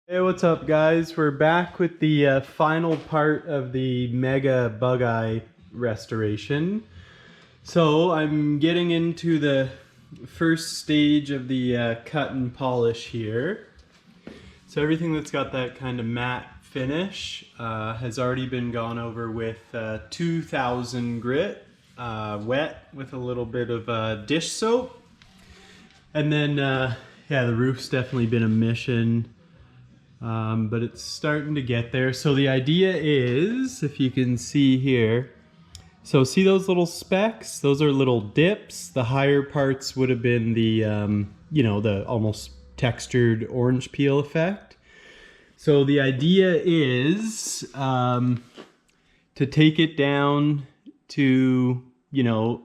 Hey, what's up guys? We're back with the final part of the Mega Bugeye restoration. So I'm getting into the first stage of the cut and polish here. So everything that's got that kind of matte finish has already been gone over with 2000 grit, wet with a little bit of dish soap. And then, yeah, the roof's definitely been a mission. But it's starting to get there. So the idea is, if you can see here, so see those little specks? Those are little dips. The higher parts would have been the, you know, the almost textured orange peel effect. So the idea is to take it down to, you know,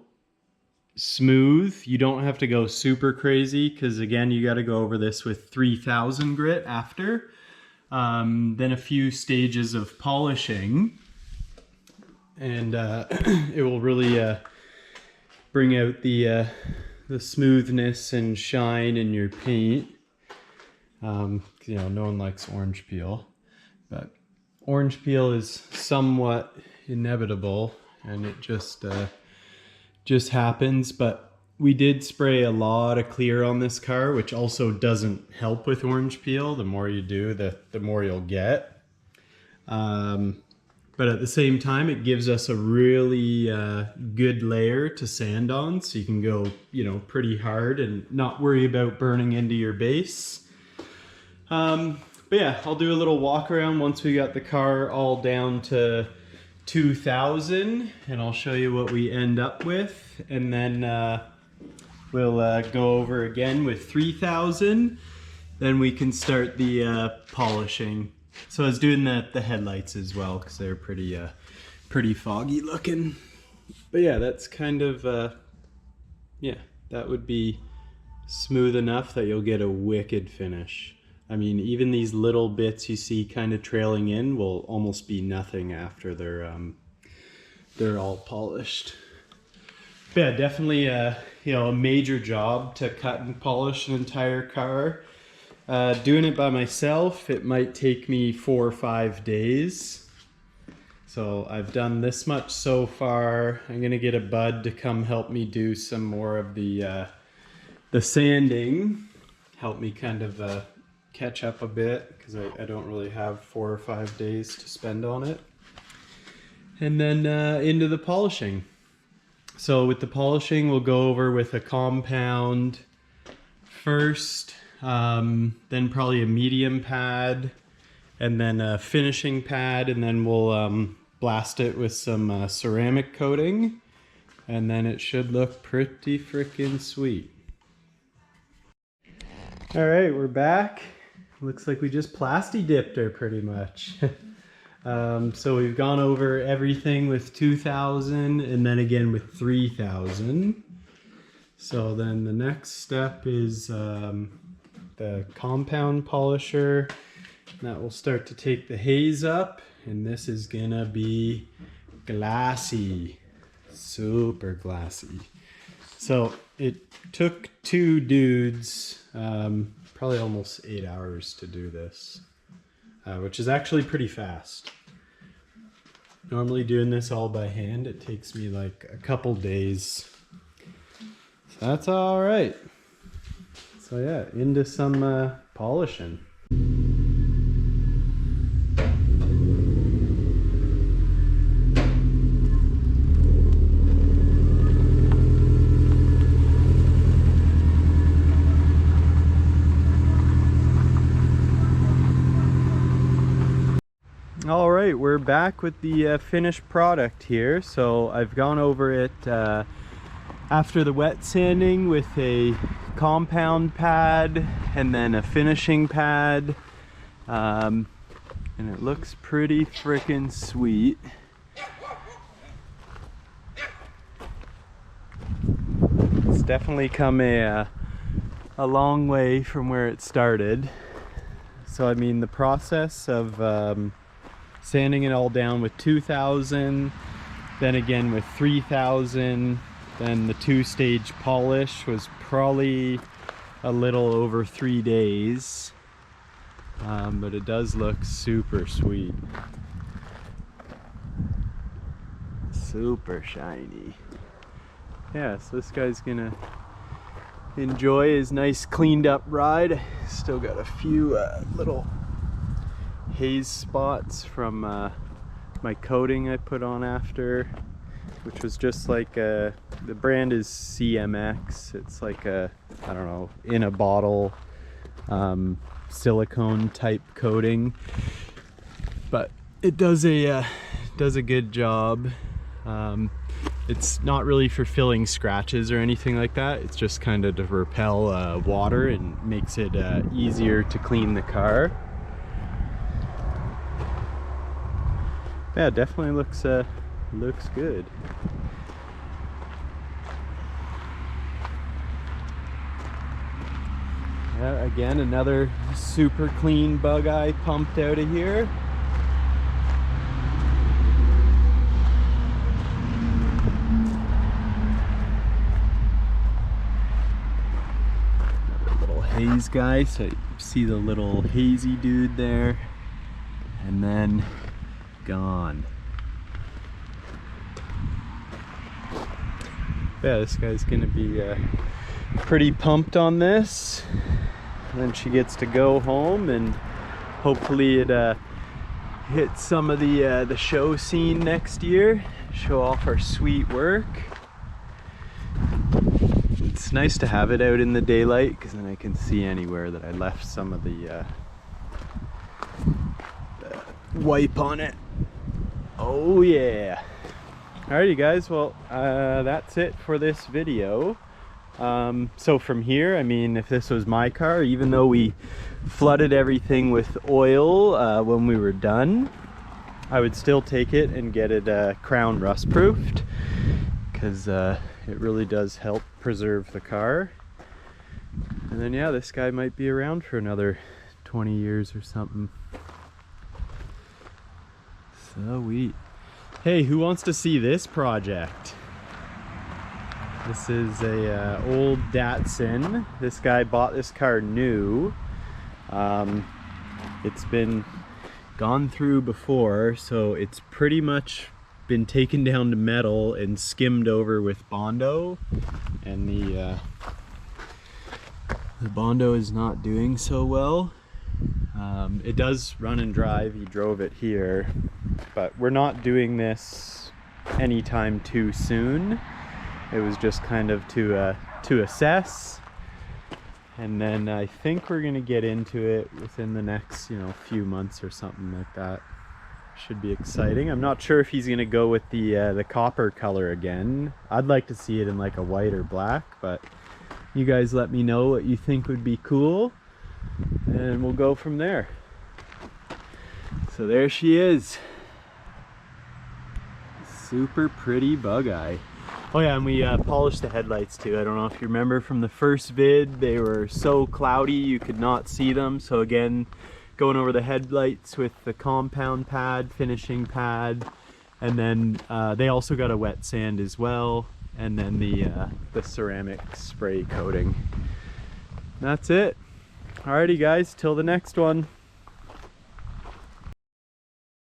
smooth. You don't have to go super crazy because again, you got to go over this with 3000 grit after. Then a few stages of polishing, and it will really bring out the smoothness and shine in your paint. You know, no one likes orange peel, but orange peel is somewhat inevitable, and it just happens. But we did spray a lot of clear on this car, which also doesn't help with orange peel. The more you do, the more you'll get. But at the same time, it gives us a really good layer to sand on, so you can go, you know, pretty hard and not worry about burning into your base. But yeah, I'll do a little walk around once we got the car all down to 2000, and I'll show you what we end up with, and then we'll go over again with 3000. Then we can start the polishing. So I was doing the headlights as well because they're pretty foggy looking. But yeah, that's kind of yeah, that would be smooth enough that you'll get a wicked finish. I mean, even these little bits you see kind of trailing in will almost be nothing after they're all polished. But yeah, definitely you know, a major job to cut and polish an entire car. Doing it by myself, it might take me 4 or 5 days. So I've done this much so far. I'm gonna get a bud to come help me do some more of the sanding. Help me kind of catch up a bit, because I don't really have 4 or 5 days to spend on it. And then into the polishing. So with the polishing, we'll go over with a compound first, then probably a medium pad, and then a finishing pad, and then we'll blast it with some ceramic coating, and then it should look pretty freaking sweet. All right, we're back. Looks like we just plasti dipped her pretty much. So we've gone over everything with 2000 and then again with 3000. So then the next step is the compound polisher. That will start to take the haze up, and this is gonna be glassy, super glassy. So it took 2 dudes probably almost 8 hours to do this. Which is actually pretty fast. Normally doing this all by hand, it takes me like a couple days. So that's all right. So yeah, into some polishing. All right, we're back with the finished product here. So I've gone over it after the wet sanding with a compound pad and then a finishing pad, and it looks pretty freaking sweet. It's definitely come a long way from where it started. So I mean, the process of sanding it all down with 2000, then again with 3000, then the 2-stage polish was probably a little over 3 days. but it does look super sweet. Super shiny. Yeah, so this guy's gonna enjoy his nice cleaned up ride. Still got a few little haze spots from my coating I put on after, which was just like the brand is CMX. It's like a, I don't know, in a bottle silicone type coating, but it does a good job. It's not really for filling scratches or anything like that. It's just kind of to repel water and makes it easier to clean the car. Yeah, definitely looks good. Yeah, again, another super clean Bugeye pumped out of here. Haze guy, so you see the little hazy dude there, and then gone. Yeah, this guy's gonna be pretty pumped on this, and then she gets to go home, and hopefully it hits some of the show scene next year, show off our sweet work. It's nice to have it out in the daylight, because then I can see anywhere that I left some of the wipe on it. Oh yeah. Alrighty guys, well that's it for this video. So from here, I mean, if this was my car, even though we flooded everything with oil when we were done, I would still take it and get it crown rust proofed, because it really does help preserve the car. And then yeah, this guy might be around for another 20 years or something. Sweet. Hey, who wants to see this project? This is a old Datsun. This guy bought this car new. It's been gone through before, so it's pretty much been taken down to metal and skimmed over with Bondo, and the Bondo is not doing so well. It does run and drive. He drove it here, but we're not doing this anytime too soon. It was just kind of to assess, and then I think we're gonna get into it within the next few months or something like that. Should be exciting. I'm not sure if he's gonna go with the copper color again. I'd like to see it in like a white or black, but you guys let me know what you think would be cool, and we'll go from there. So there she is. Super pretty Bugeye. Oh yeah, and we polished the headlights too. I don't know if you remember from the first vid, they were so cloudy you could not see them. So again, going over the headlights with the compound pad, finishing pad, and then they also got a wet sand as well, and then the ceramic spray coating. That's it. Alrighty guys, till the next one.